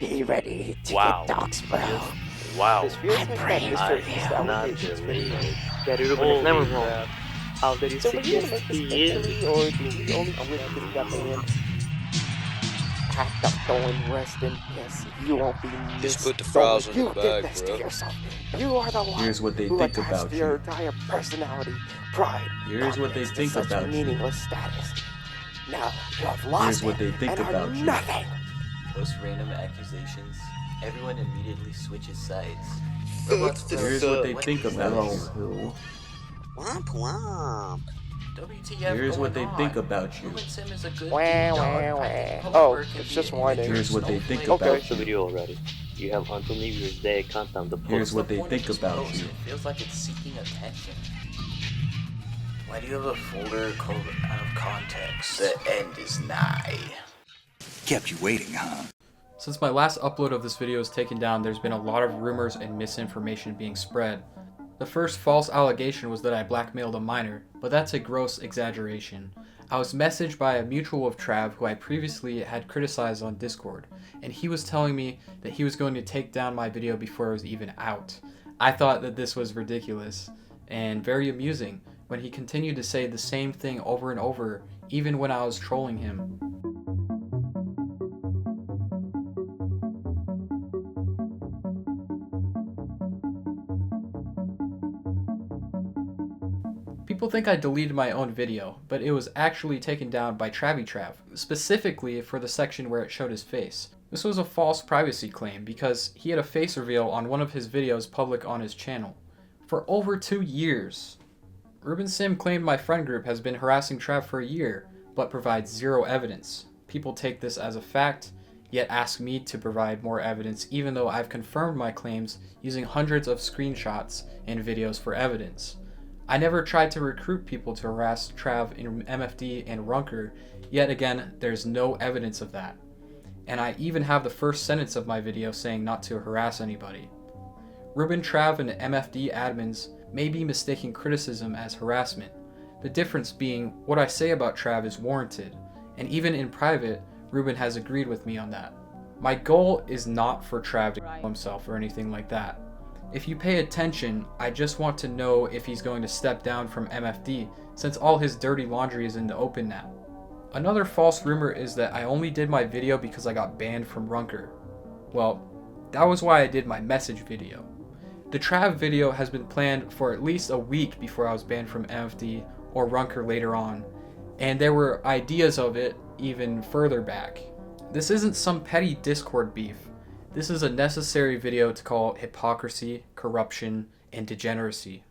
Be ready to Wow. get doxed, bro. Wow. This feels like that praying Mr. for East you. allegations video. Daddy Ruben is never Holy wrong. crap. How did you So were you gonna suggest make this he is? eventually, or did we only quit because he got banned? Packed up, throwing rest in piss. You won't be missed. Just put the frows on You the did bag, this bro. to yourself. You are the one Here's what they who think attached about your you. entire personality, pride, Here's what they confidence to think such about a you. meaningless status. Now you have lost Here's what it they think and about are you. nothing. Post random accusations, everyone immediately switches sides. What's this, Here's what they think about you. Who? Womp womp. WTF Here's what they going think on? about you. Ruben Sim is a good Wah, dude, wah, dog. wah. Practicing public Oh, work can it's be just an whining. adventurous Here's what they snowflake. think Okay. about Watch the you. video already. You have until New Year's Day countdown to post. Here's what The they point think of this about post, you. It feels like it's seeking attention. Why do you have a folder called out of context? The end is nigh. Kept you waiting, huh? Since my last upload of this video is taken down, there's been a lot of rumors and misinformation being spread. The first false allegation was that I blackmailed a minor, but that's a gross exaggeration. I was messaged by a mutual of Trav who I previously had criticized on Discord, and he was telling me that he was going to take down my video before it was even out. I thought that this was ridiculous and very amusing when he continued to say the same thing over and over, even when I was trolling him. People think I deleted my own video, but it was actually taken down by TravyTrav, specifically for the section where it showed his face. This was a false privacy claim because he had a face reveal on one of his videos public on his channel. For over 2 years. Ruben Sim claimed my friend group has been harassing Trav for a year, but provides zero evidence. People take this as a fact, yet ask me to provide more evidence even though I've confirmed my claims using hundreds of screenshots and videos for evidence. I never tried to recruit people to harass Trav in MFD and Runker, yet again, there's no evidence of that. And I even have the first sentence of my video saying not to harass anybody. Ruben, Trav, and MFD admins may be mistaking criticism as harassment, the difference being what I say about Trav is warranted, and even in private, Ruben has agreed with me on that. My goal is not for Trav to kill himself or anything like that. If you pay attention, I just want to know if he's going to step down from MFD, since all his dirty laundry is in the open now. Another false rumor is that I only did my video because I got banned from Runker. Well, that was why I did my message video. The Trav video has been planned for at least a week before I was banned from MFD or Runker later on, and there were ideas of it even further back. This isn't some petty Discord beef. This is a necessary video to call hypocrisy, corruption, and degeneracy.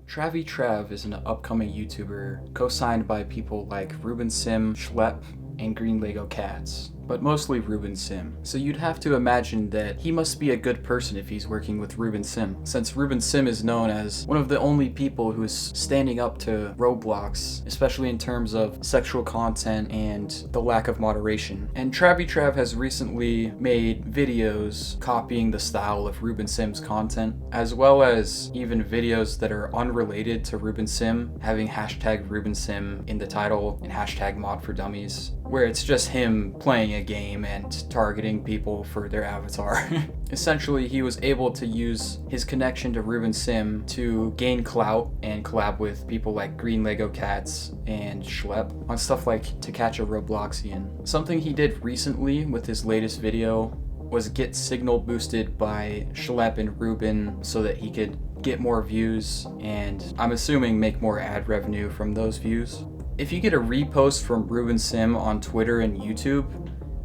TravyTrav is an upcoming YouTuber co-signed by people like Ruben Sim, Schlep, and Green Lego Cats, but mostly Ruben Sim. So you'd have to imagine that he must be a good person if he's working with Ruben Sim, since Ruben Sim is known as one of the only people who is standing up to roadblocks, especially in terms of sexual content and the lack of moderation. And TravyTrav has recently made videos copying the style of Ruben Sim's content, as well as even videos that are unrelated to Ruben Sim, having hashtag Ruben Sim in the title and hashtag ModForDummies, where it's just him playing a game and targeting people for their avatar. Essentially, he was able to use his connection to Ruben Sim to gain clout and collab with people like Green Lego Cats and Schlep on stuff like To Catch a Robloxian. Something he did recently with his latest video was get signal boosted by Schlep and Ruben so that he could get more views and I'm assuming make more ad revenue from those views. If you get a repost from Ruben Sim on Twitter and YouTube,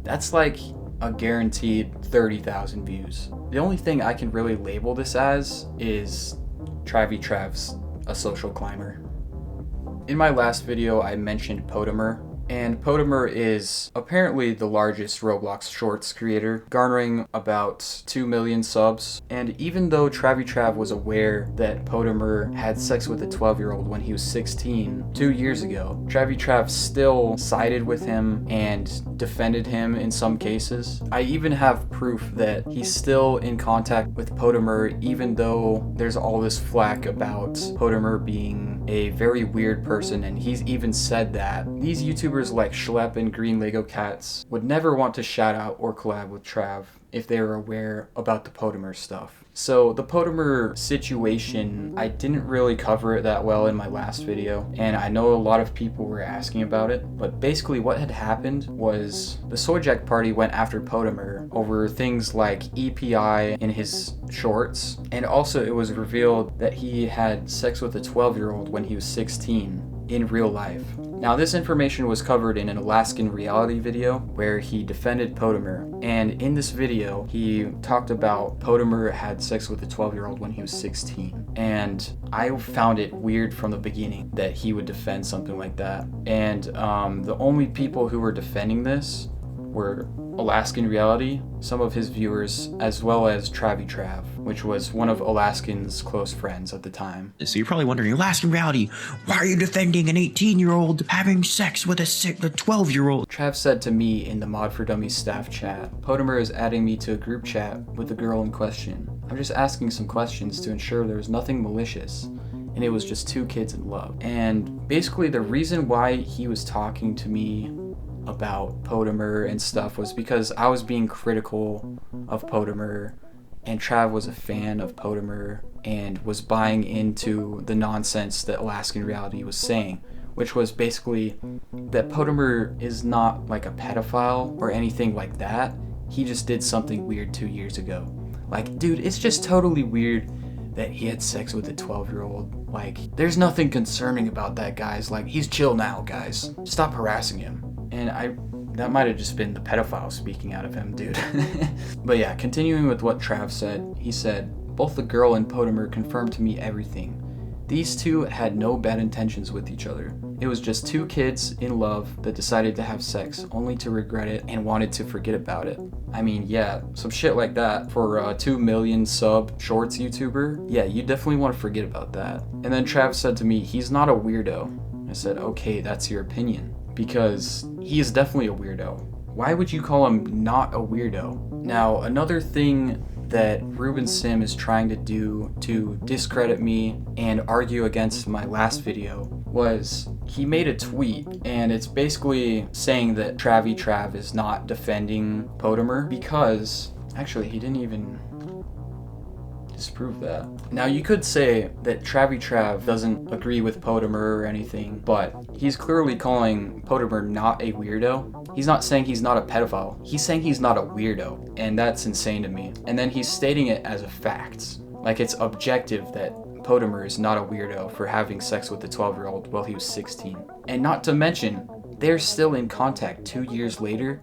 that's like a guaranteed 30,000 views. The only thing I can really label this as is TravyTrav's a social climber. In my last video, I mentioned Potemer, And Potemer is apparently the largest Roblox Shorts creator, garnering about 2 million subs. And even though TravyTrav was aware that Potemer had sex with a 12-year-old when he was 16 2 years ago, TravyTrav still sided with him and defended him in some cases. I even have proof that he's still in contact with Potemer, even though there's all this flack about Potemer being a very weird person, and he's even said that these YouTubers like Schlepp and Green Lego Cats would never want to shout out or collab with Trav if they were aware about the Potemer stuff. So the Potemer situation, I didn't really cover it that well in my last video, and I know a lot of people were asking about it, but basically what had happened was the Soyjack party went after Potemer over things like EPI in his shorts, and also it was revealed that he had sex with a 12-year-old when he was 16 in real life. Now, this information was covered in an Alaskan reality video where he defended Potemer, and in this video he talked about Potemer had sex with a 12-year-old when he was 16, and I found it weird from the beginning that he would defend something like that. And the only people who were defending this were Alaskan Reality, some of his viewers, as well as TravyTrav, which was one of Alaskan's close friends at the time. So you're probably wondering, Alaskan Reality, why are you defending an 18-year-old having sex with a 12-year-old? Trav said to me in the ModForDummies staff chat, Potemer is adding me to a group chat with the girl in question. I'm just asking some questions to ensure there was nothing malicious, and it was just two kids in love. And basically the reason why he was talking to me about Potemer and stuff was because I was being critical of Potemer, and Trav was a fan of Potemer and was buying into the nonsense that Alaskan Reality was saying, which was basically that Potemer is not like a pedophile or anything like that. He just did something weird 2 years ago. Like, dude, it's just totally weird that he had sex with a 12-year-old. Like, there's nothing concerning about that, guys. Like, he's chill now, guys. Stop harassing him. And that might have just been the pedophile speaking out of him, dude. But yeah, continuing with what Trav said, he said, both the girl and Potemer confirmed to me everything. These two had no bad intentions with each other. It was just two kids in love that decided to have sex only to regret it and wanted to forget about it. I mean, yeah, some shit like that for a 2 million sub shorts YouTuber, yeah, you definitely want to forget about that. And then Trav said to me, he's not a weirdo. I said, okay, that's your opinion. Because he is definitely a weirdo. Why would you call him not a weirdo? Now, another thing that Ruben Sim is trying to do to discredit me and argue against my last video was he made a tweet, and it's basically saying that TravyTrav is not defending Potemer because, actually, he didn't even disprove that. Now, you could say that TravyTrav doesn't agree with Potemer or anything, but he's clearly calling Potemer not a weirdo. He's not saying he's not a pedophile. He's saying he's not a weirdo, and that's insane to me. And then he's stating it as a fact. Like, it's objective that Potemer is not a weirdo for having sex with a 12-year-old while he was 16. And not to mention, they're still in contact 2 years later.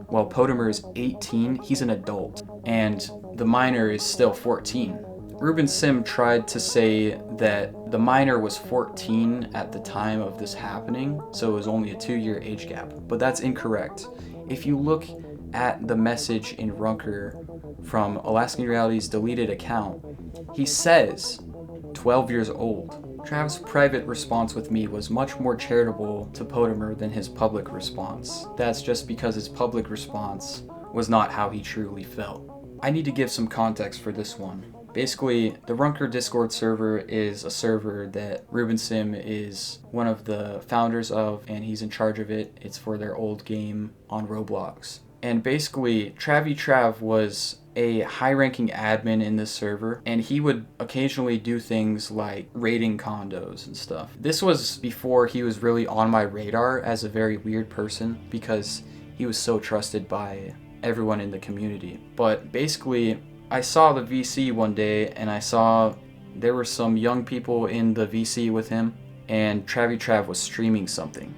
While Potemer is 18, he's an adult, and the minor is still 14. Ruben Sim tried to say that the minor was 14 at the time of this happening, so it was only a 2-year age gap, but that's incorrect. If you look at the message in Runker from Alaskan Reality's deleted account, he says 12 years old. Trav's private response with me was much more charitable to Potemer than his public response. That's just because his public response was not how he truly felt. I need to give some context for this one. Basically, the Runker Discord server is a server that Ruben Sim is one of the founders of, and he's in charge of it. It's for their old game on Roblox. And basically, TravyTrav was a high-ranking admin in this server, and he would occasionally do things like raiding condos and stuff. This was before he was really on my radar as a very weird person, because he was so trusted by everyone in the community. But basically, I saw the VC one day, and I saw there were some young people in the VC with him, and TravyTrav was streaming something.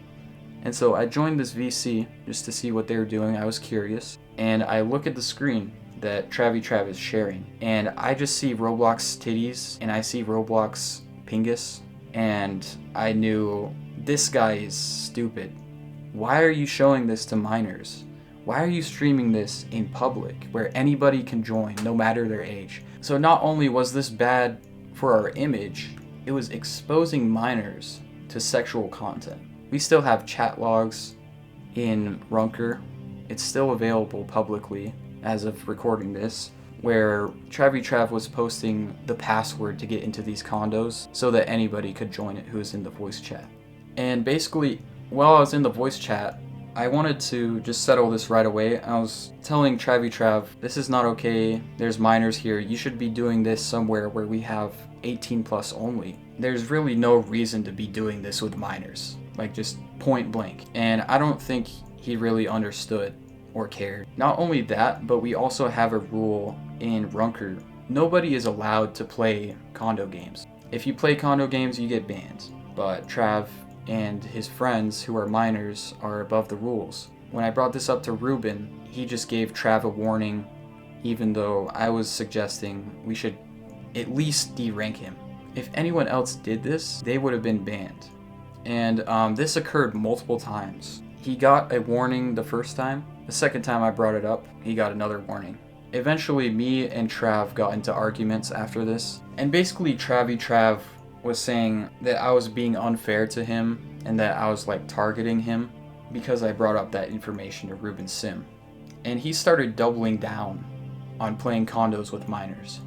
And so I joined this VC just to see what they were doing. I was curious, and I look at the screen that TravyTrav is sharing, and I just see Roblox titties, and I see Roblox pingus, and I knew this guy is stupid. Why are you showing this to minors? Why are you streaming this in public where anybody can join no matter their age? So not only was this bad for our image, it was exposing minors to sexual content. We still have chat logs in Runker. It's still available publicly as of recording this, where TravyTrav was posting the password to get into these condos so that anybody could join it who was in the voice chat. And basically, while I was in the voice chat, I wanted to just settle this right away. I was telling TravyTrav, this is not okay, there's minors here, you should be doing this somewhere where we have 18 plus only. There's really no reason to be doing this with minors, like just point blank. And I don't think he really understood or cared. Not only that, but we also have a rule in Runker. Nobody is allowed to play condo games. If you play condo games, you get banned. But Trav and his friends who are minors are above the rules. When I brought this up to Ruben, he just gave Trav a warning, even though I was suggesting we should at least derank him. If anyone else did this, they would have been banned. And this occurred multiple times. He got a warning the first time. The second time I brought it up, he got another warning. Eventually, me and Trav got into arguments after this. And basically, TravyTrav was saying that I was being unfair to him and that I was like targeting him because I brought up that information to Ruben Sim. And he started doubling down on playing condos with minors.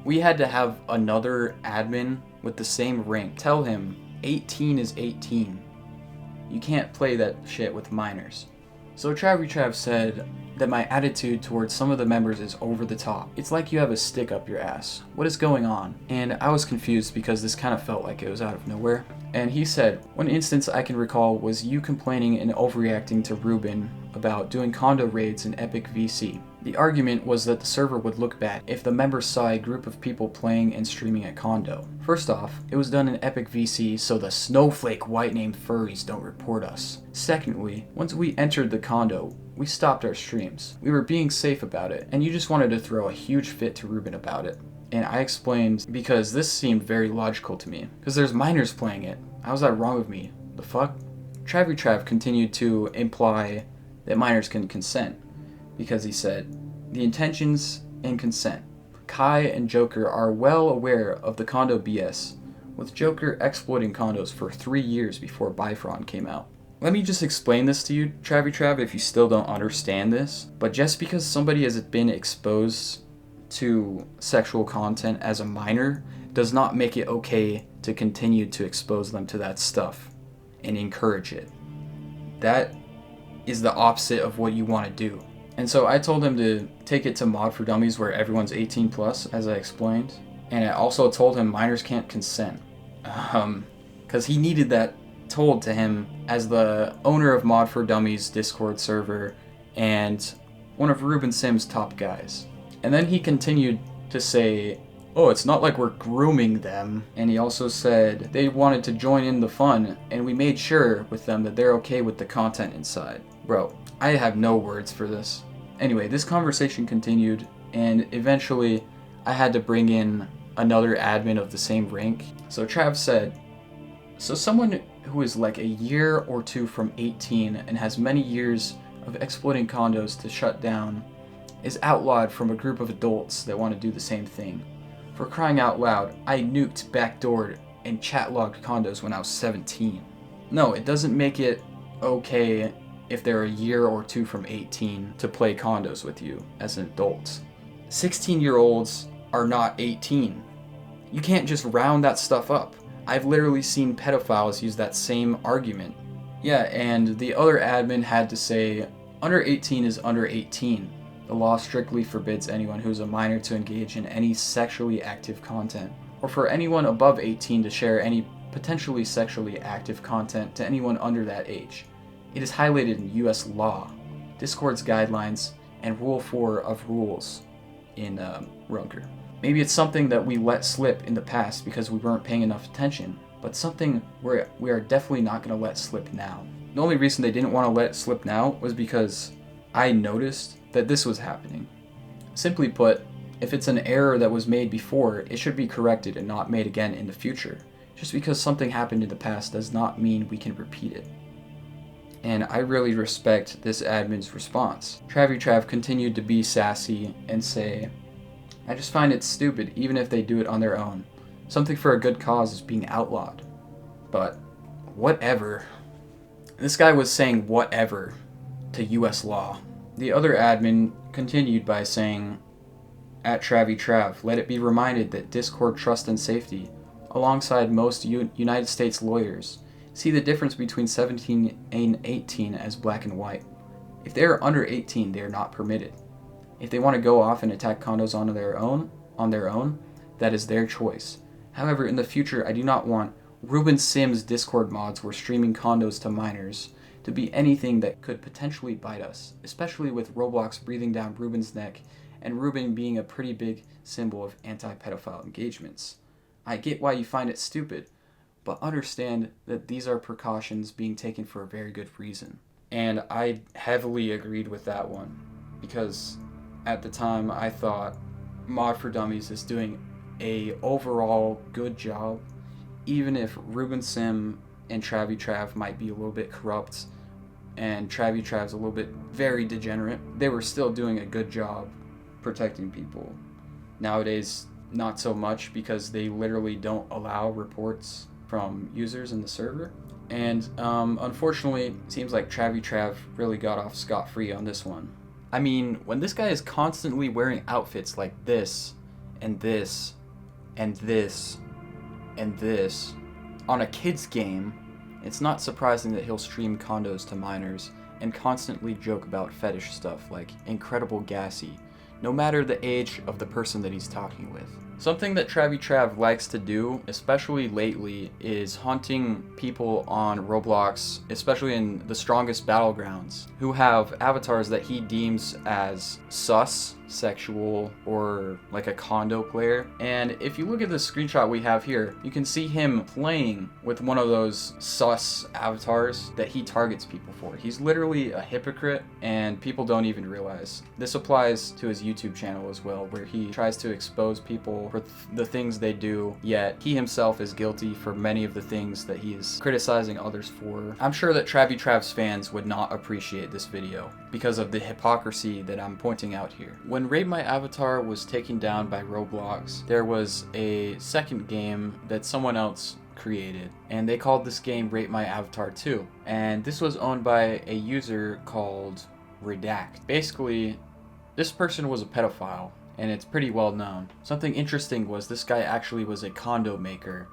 We had to have another admin with the same rank tell him 18 is 18. You can't play that shit with minors. So TravyTrav said that my attitude towards some of the members is over the top. It's like you have a stick up your ass. What is going on? And I was confused because this kind of felt like it was out of nowhere. And he said, one instance I can recall was you complaining and overreacting to Ruben about doing condo raids in Epic VC. The argument was that the server would look bad if the members saw a group of people playing and streaming a condo. First off, it was done in Epic VC so the snowflake white named furries don't report us. Secondly, once we entered the condo, we stopped our streams. We were being safe about it, and you just wanted to throw a huge fit to Ruben about it. And I explained because this seemed very logical to me. Because there's minors playing it. How's that wrong with me? The fuck? TravyTrav continued to imply that minors can consent. Because he said, the intentions and consent. Kai and Joker are well aware of the condo BS, with Joker exploiting condos for 3 years before Bifron came out. Let me just explain this to you, TravyTrav, if you still don't understand this. But just because somebody has been exposed to sexual content as a minor does not make it okay to continue to expose them to that stuff and encourage it. That is the opposite of what you want to do. And so I told him to take it to ModForDummies where everyone's 18 plus, as I explained. And I also told him minors can't consent. Because he needed that told to him as the owner of ModForDummies Discord server and one of Ruben Sim's top guys. And then he continued to say, oh, it's not like we're grooming them. And he also said they wanted to join in the fun, and we made sure with them that they're okay with the content inside. Bro, I have no words for this. Anyway, this conversation continued, and eventually I had to bring in another admin of the same rank. So Trav said, so someone who is like a year or two from 18 and has many years of exploiting condos to shut down is outlawed from a group of adults that want to do the same thing. For crying out loud, I nuked, backdoored, and chat-logged condos when I was 17. No, it doesn't make it okay if they're a year or two from 18 to play condos with you as an adult. 16-year-olds are not 18. You can't just round that stuff up. I've literally seen pedophiles use that same argument. Yeah, and the other admin had to say, under 18 is under 18. The law strictly forbids anyone who is a minor to engage in any sexually active content, or for anyone above 18 to share any potentially sexually active content to anyone under that age. It is highlighted in US law, Discord's guidelines, and Rule 4 of rules in Runker. Maybe it's something that we let slip in the past because we weren't paying enough attention, but something we are definitely not going to let slip now. The only reason they didn't want to let it slip now was because I noticed that this was happening. Simply put, if it's an error that was made before, it should be corrected and not made again in the future. Just because something happened in the past does not mean we can repeat it. And I really respect this admin's response. TravyTrav continued to be sassy and say, I just find it stupid even if they do it on their own. Something for a good cause is being outlawed. But whatever. This guy was saying whatever to US law. The other admin continued by saying, at TravyTrav, let it be reminded that Discord trust and safety, alongside most United States lawyers, see the difference between 17 and 18 as black and white. If they are under 18, they are not permitted. If they want to go off and attack condos on their own, that is their choice. However, in the future, I do not want Ruben Sim's Discord mods were streaming condos to minors to be anything that could potentially bite us, especially with Roblox breathing down Ruben's neck and Ruben being a pretty big symbol of anti-pedophile engagements. I get why you find it stupid, but understand that these are precautions being taken for a very good reason. And I heavily agreed with that one, because at the time I thought ModForDummies is doing a overall good job, even if Ruben Sim and TravyTrav might be a little bit corrupt and TravyTrav's a little bit very degenerate, they were still doing a good job protecting people. Nowadays, not so much, because they literally don't allow reports from users in the server. And unfortunately, it seems like TravyTrav really got off scot-free on this one. I mean, when this guy is constantly wearing outfits like this, and this, and this, and this, on a kid's game, it's not surprising that he'll stream condos to minors and constantly joke about fetish stuff like incredible gassy, no matter the age of the person that he's talking with. Something that TravyTrav likes to do, especially lately, is hunting people on Roblox, especially in the strongest battlegrounds, who have avatars that he deems as sus, sexual, or like a condo player. And if you look at the screenshot we have here, you can see him playing with one of those sus avatars that he targets people for. He's literally a hypocrite, and people don't even realize. This applies to his YouTube channel as well, where he tries to expose people for the things they do, yet he himself is guilty for many of the things that he is criticizing others for. I'm sure that TravyTrav's fans would not appreciate this video because of the hypocrisy that I'm pointing out here. When Raid My Avatar was taken down by Roblox, there was a second game that someone else created, and they called this game Raid My Avatar 2, and this was owned by a user called Redact. Basically, this person was a pedophile, and it's pretty well known. Something interesting was this guy actually was a condo maker,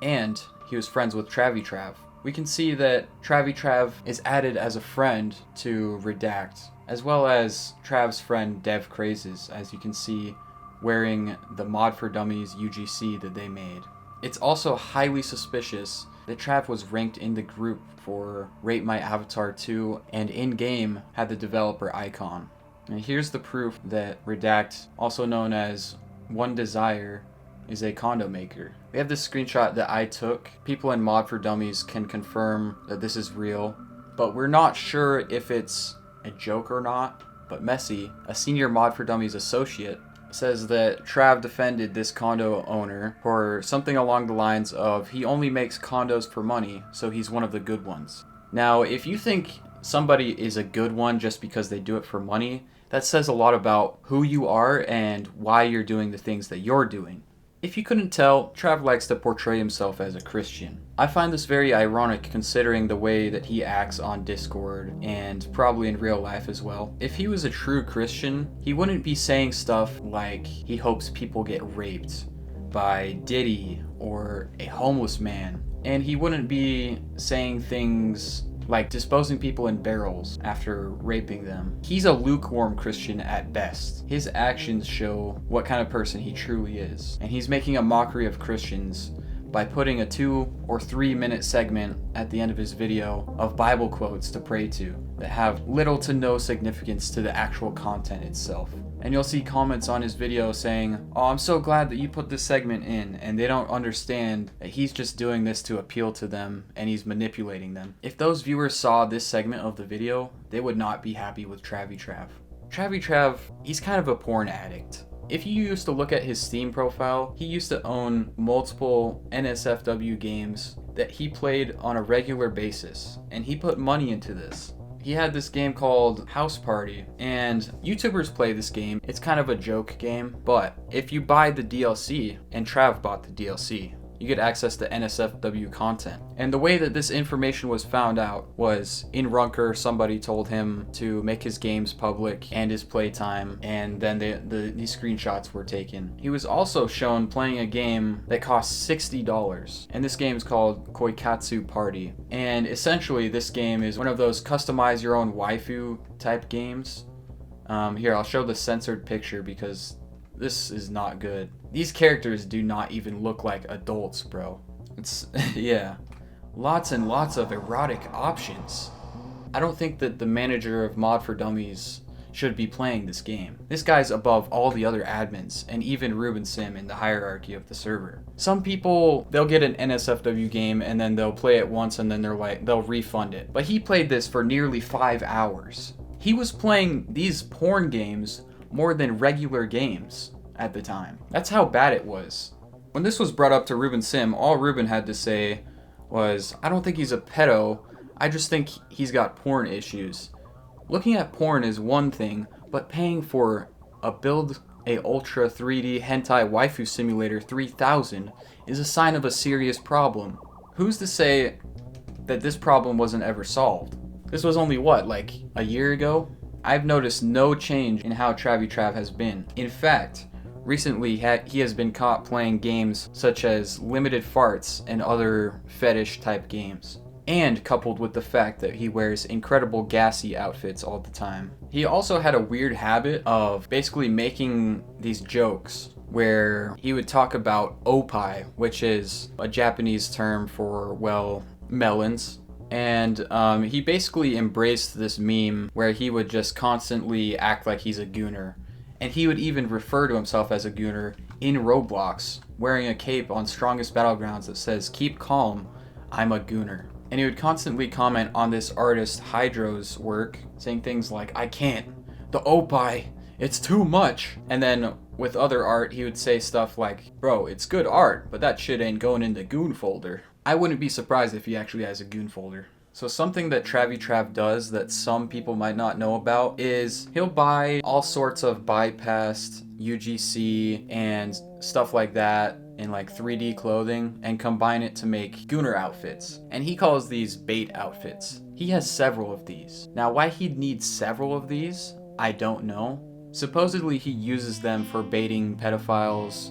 and he was friends with TravyTrav. We can see that TravyTrav is added as a friend to Redact, as well as Trav's friend Dev Crazes, as you can see wearing the ModForDummies UGC that they made. It's also highly suspicious that Trav was ranked in the group for Rate My Avatar 2 and in-game had the developer icon. And here's the proof that Redact, also known as One Desire, is a condo maker. We have this screenshot that I took. People in ModForDummies can confirm that this is real, but we're not sure if it's a joke or not. But Messi, a senior ModForDummies associate, says that Trav defended this condo owner for something along the lines of, he only makes condos for money, so he's one of the good ones. Now, if you think somebody is a good one just because they do it for money, that says a lot about who you are and why you're doing the things that you're doing. If you couldn't tell, Trav likes to portray himself as a Christian. I find this very ironic considering the way that he acts on Discord and probably in real life as well. If he was a true Christian, he wouldn't be saying stuff like he hopes people get raped by Diddy or a homeless man. And he wouldn't be saying things like disposing people in barrels after raping them. He's a lukewarm Christian at best. His actions show what kind of person he truly is. And he's making a mockery of Christians by putting a 2 or 3 minute segment at the end of his video of Bible quotes to pray to that have little to no significance to the actual content itself. And you'll see comments on his video saying, "Oh, I'm so glad that you put this segment in," and they don't understand that he's just doing this to appeal to them and he's manipulating them. If those viewers saw this segment of the video, they would not be happy with TravyTrav. TravyTrav, he's kind of a porn addict. If you used to look at his Steam profile, he used to own multiple NSFW games that he played on a regular basis, and he put money into this. He had this game called House Party, and YouTubers play this game. It's kind of a joke game, but if you buy the DLC, and Trav bought the DLC, you get access to NSFW content. And the way that this information was found out was in Runker, somebody told him to make his games public and his playtime, and then these screenshots were taken. He was also shown playing a game that cost $60, and this game is called Koikatsu Party. And essentially this game is one of those customize your own waifu type games. Here, I'll show the censored picture because this is not good. These characters do not even look like adults, bro. It's, yeah. Lots and lots of erotic options. I don't think that the manager of ModForDummies should be playing this game. This guy's above all the other admins, and even Ruben Sim in the hierarchy of the server. Some people, they'll get an NSFW game and then they'll play it once and then they'll refund it. But he played this for nearly 5 hours. He was playing these porn games more than regular games at the time. That's how bad it was. When this was brought up to Ruben Sim, all Ruben had to say was, I don't think he's a pedo, I just think he's got porn issues. Looking at porn is one thing, but paying for a Build a Ultra 3D Hentai Waifu Simulator 3000 is a sign of a serious problem. Who's to say that this problem wasn't ever solved? This was only what, like a year ago? I've noticed no change in how TravyTrav has been. In fact, recently he has been caught playing games such as Limited Farts and other fetish type games. And coupled with the fact that he wears incredible gassy outfits all the time. He also had a weird habit of basically making these jokes where he would talk about opai, which is a Japanese term for, well, melons. And he basically embraced this meme where he would just constantly act like he's a Gooner. And he would even refer to himself as a Gooner in Roblox, wearing a cape on Strongest Battlegrounds that says, "Keep calm, I'm a Gooner." And he would constantly comment on this artist Hydro's work, saying things like, "I can't, the opai, it's too much." And then with other art, he would say stuff like, "Bro, it's good art, but that shit ain't going in the goon folder." I wouldn't be surprised if he actually has a goon folder. So something that TravyTrav does that some people might not know about is he'll buy all sorts of bypassed UGC and stuff like that in like 3D clothing and combine it to make Gooner outfits. And he calls these bait outfits. He has several of these. Now why he'd need several of these, I don't know. Supposedly he uses them for baiting pedophiles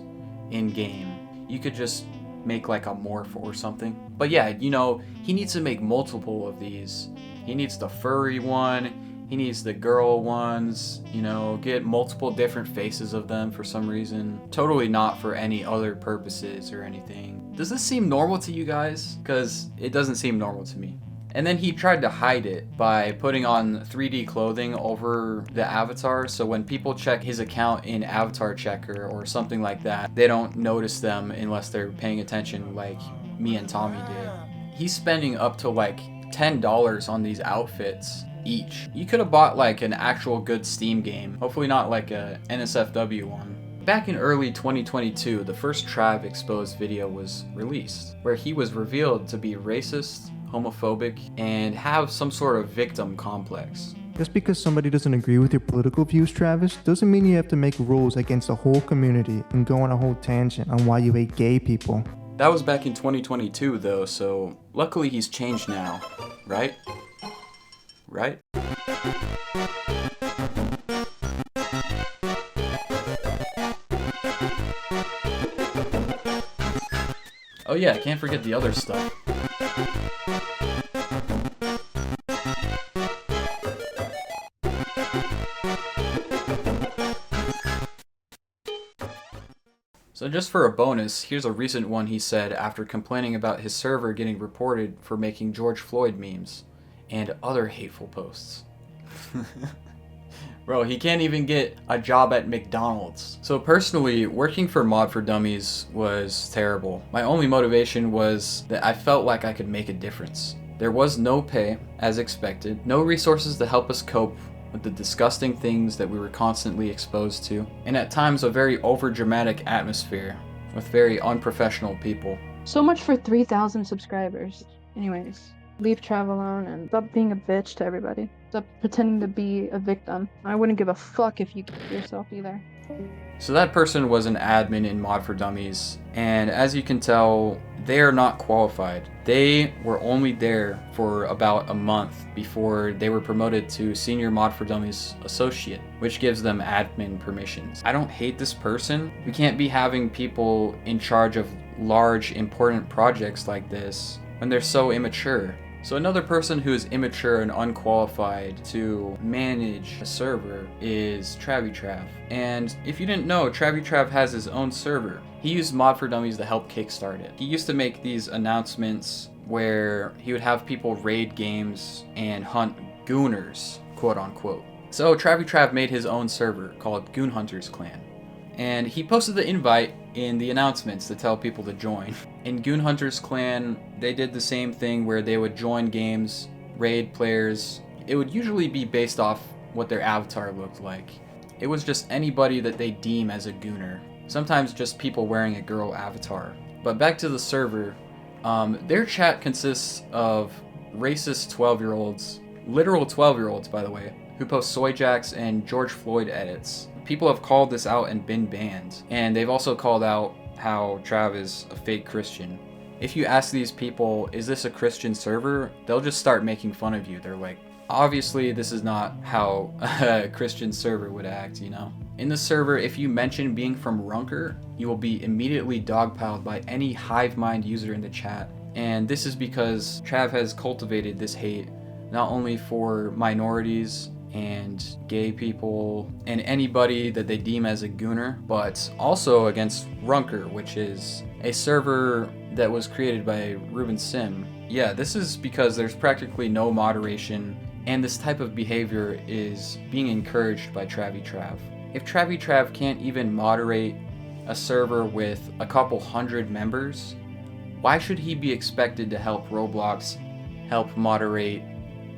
in game. You could just make like a morph or something. But yeah, you know, he needs to make multiple of these. He needs the furry one, he needs the girl ones, you know, get multiple different faces of them for some reason. Totally not for any other purposes or anything. Does this seem normal to you guys? Because it doesn't seem normal to me. And then he tried to hide it by putting on 3D clothing over the avatar, so when people check his account in Avatar Checker or something like that, they don't notice them unless they're paying attention like me and Tommy did. He's spending up to like $10 on these outfits each. You could have bought like an actual good Steam game, hopefully not like a NSFW one. Back in early 2022, the first Trav exposed video was released, where he was revealed to be racist, homophobic, and have some sort of victim complex. Just because somebody doesn't agree with your political views, Travis, doesn't mean you have to make rules against the whole community and go on a whole tangent on why you hate gay people. That was back in 2022 though, so luckily he's changed now, right? Right? Oh yeah, I can't forget the other stuff. So just for a bonus, here's a recent one he said after complaining about his server getting reported for making George Floyd memes and other hateful posts. Bro, he can't even get a job at McDonald's. So personally, working for ModForDummies was terrible. My only motivation was that I felt like I could make a difference. There was no pay, as expected, no resources to help us cope with the disgusting things that we were constantly exposed to, and at times a very overdramatic atmosphere with very unprofessional people. So much for 3,000 subscribers. Anyways, leave Trav alone and stop being a bitch to everybody. Stop pretending to be a victim. I wouldn't give a fuck if you killed yourself either. So that person was an admin in ModForDummies, and as you can tell, they are not qualified. They were only there for about a month before they were promoted to Senior ModForDummies Associate, which gives them admin permissions. I don't hate this person. We can't be having people in charge of large, important projects like this when they're so immature. So another person who is immature and unqualified to manage a server is TravyTrav. And if you didn't know, TravyTrav has his own server. He used ModForDummies to help kickstart it. He used to make these announcements where he would have people raid games and hunt gooners, quote unquote. So TravyTrav made his own server called Goon Hunters Clan. And he posted the invite in the announcements to tell people to join. In Goon Hunters Clan, they did the same thing where they would join games, raid players. It would usually be based off what their avatar looked like. It was just anybody that they deem as a gooner. Sometimes just people wearing a girl avatar. But back to the server, their chat consists of racist 12-year-olds, literal 12-year-olds by the way, who post soy jacks and George Floyd edits. People have called this out and been banned, and they've also called out how Trav is a fake Christian. If you ask these people, is this a Christian server? They'll just start making fun of you. They're like, obviously this is not how a Christian server would act, you know? In the server, if you mention being from Runker, you will be immediately dogpiled by any hive mind user in the chat. And this is because Trav has cultivated this hate not only for minorities and gay people and anybody that they deem as a gooner, but also against Runker, which is a server that was created by Ruben Sim. Yeah, this is because there's practically no moderation, and this type of behavior is being encouraged by TravyTrav. If TravyTrav can't even moderate a server with a couple hundred members, why should he be expected to help Roblox help moderate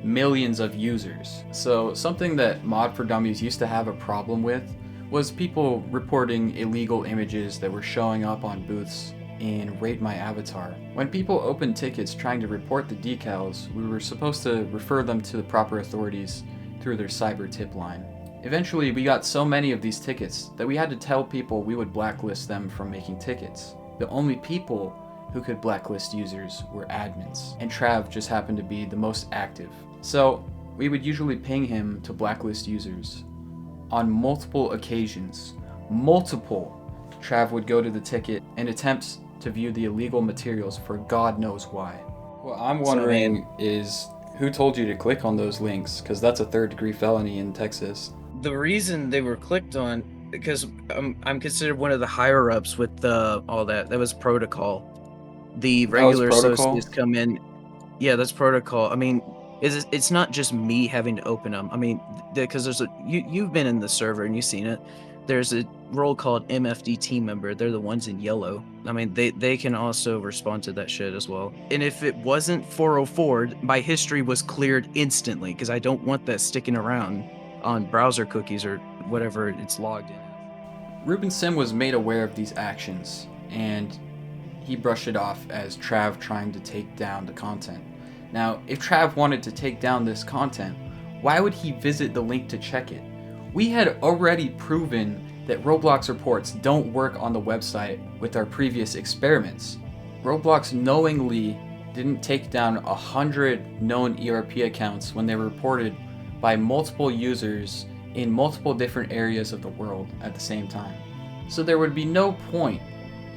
millions of users? So something that ModForDummies used to have a problem with was people reporting illegal images that were showing up on booths in Rate My Avatar. When people opened tickets trying to report the decals, we were supposed to refer them to the proper authorities through their cyber tip line. Eventually, we got so many of these tickets that we had to tell people we would blacklist them from making tickets. The only people who could blacklist users were admins, and Trav just happened to be the most active. So we would usually ping him to blacklist users. On multiple occasions, Trav would go to the ticket and attempt to view the illegal materials for God knows why. What I'm wondering is, who told you to click on those links? Because that's a third-degree felony in Texas. The reason they were clicked on, because I'm considered one of the higher-ups with all that. That was protocol. The regular associates come in. Yeah, that's protocol. I mean, it's not just me having to open them. I mean, because you've been in the server and you've seen it. There's a role called MFD team member. They're the ones in yellow. I mean, they can also respond to that shit as well. And if it wasn't 404, my history was cleared instantly, because I don't want that sticking around on browser cookies or whatever it's logged in. Ruben Sim was made aware of these actions, and he brushed it off as Trav trying to take down the content. Now, if Trav wanted to take down this content, why would he visit the link to check it? We had already proven that Roblox reports don't work on the website with our previous experiments. Roblox knowingly didn't take down 100 known ERP accounts when they were reported by multiple users in multiple different areas of the world at the same time. So there would be no point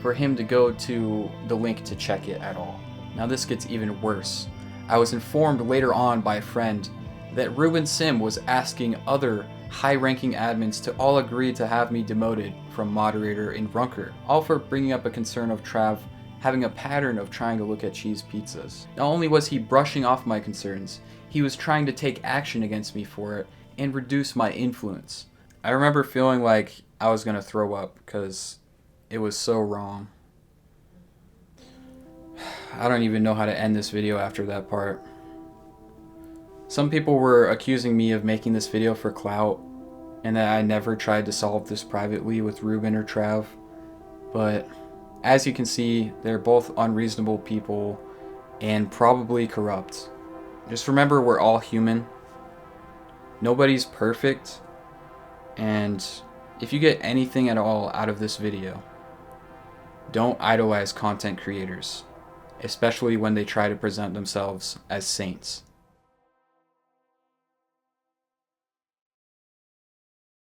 for him to go to the link to check it at all. Now this gets even worse. I was informed later on by a friend that Ruben Sim was asking other high-ranking admins to all agree to have me demoted from moderator in Runker, all for bringing up a concern of Trav having a pattern of trying to look at cheese pizzas. Not only was he brushing off my concerns, he was trying to take action against me for it and reduce my influence. I remember feeling like I was gonna throw up because it was so wrong. I don't even know how to end this video after that part. Some people were accusing me of making this video for clout and that I never tried to solve this privately with Ruben or Trav, but As you can see, they're both unreasonable people and probably corrupt. Just remember, we're all human. Nobody's perfect. And if you get anything at all out of this video, don't idolize content creators, especially when they try to present themselves as saints.